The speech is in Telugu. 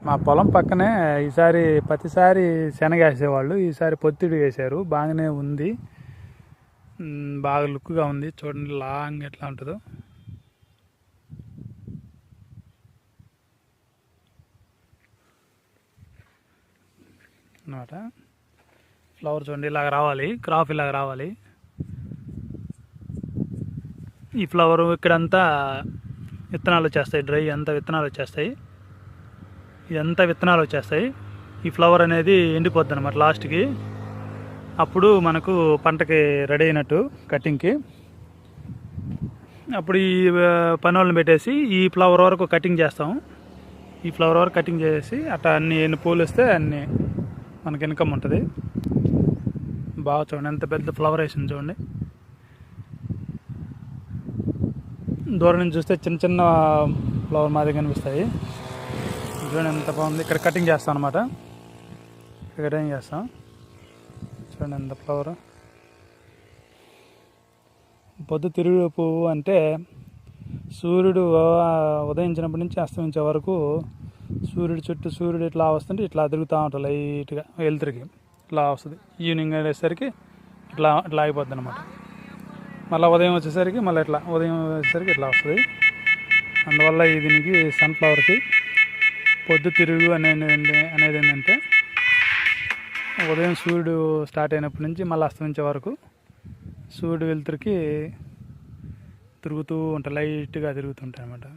మా పొలం పక్కనే ఈసారి ప్రతిసారి శనగ వేసేవాళ్ళు, ఈసారి పొత్తిడి వేశారు. బాగానే ఉంది, బాగా లుక్గా ఉంది. చూడండి లాంగ్ ఎట్లా ఉంటుందో. అన్నమాట ఫ్లవర్ చూడండి ఇలాగ రావాలి, క్రాప్ ఇలాగ రావాలి. ఈ ఫ్లవరు ఇక్కడంతా విత్తనాలు వచ్చేస్తాయి, డ్రై అంతా విత్తనాలు వచ్చేస్తాయి, ఇదంతా విత్తనాలు వచ్చేస్తాయి. ఈ ఫ్లవర్ అనేది ఎండిపోద్ది అనమాట లాస్ట్కి. అప్పుడు మనకు పంటకి రెడీ అయినట్టు కటింగ్కి. అప్పుడు ఈ పని వాళ్ళని పెట్టేసి ఈ ఫ్లవర్ వరకు కటింగ్ చేస్తాం. ఈ ఫ్లవర్ వరకు కటింగ్ చేసి అట్లా ఎన్ని పూలు వస్తే అన్ని మనకి ఇన్కమ్ ఉంటుంది. బాగా చూడండి ఎంత పెద్ద ఫ్లవర్ వేసింది చూడండి. దూరం నుంచి చూస్తే చిన్న చిన్న ఫ్లవర్ మాదిరి కనిపిస్తాయి. చూడండి ఎంత బాగుంది. ఇక్కడ కటింగ్ చేస్తాం అనమాట, ఇక్కడ కటింగ్ చేస్తాం. చూడండి ఎంత ఫ్లవర్. పొద్దుతిరుగుడు పువ్వు అంటే సూర్యుడు ఉదయించినప్పటి నుంచి అస్తమించే వరకు సూర్యుడు చుట్టూ సూర్యుడు ఇట్లా వస్తుంటే ఇట్లా తిరుగుతూ ఉంటుంది లైట్గా వెలుతురికి ఇట్లా వస్తుంది. ఈవినింగ్ అయ్యేసరికి ఇట్లా ఇట్లా అయిపోద్ది అనమాట. మళ్ళీ ఉదయం వచ్చేసరికి మళ్ళీ ఉదయం వచ్చేసరికి ఇట్లా వస్తుంది. అందువల్ల దీనికి సన్ఫ్లవర్కి పొద్దుతిరుగు అనేది ఏంటంటే ఉదయం సూర్యుడు స్టార్ట్ అయినప్పటి నుంచి మళ్ళీ అస్తమించే వరకు సూర్యుడు వెలుతురికి తిరుగుతూ ఉంటాయి, లైట్గా తిరుగుతుంటాయి అన్నమాట.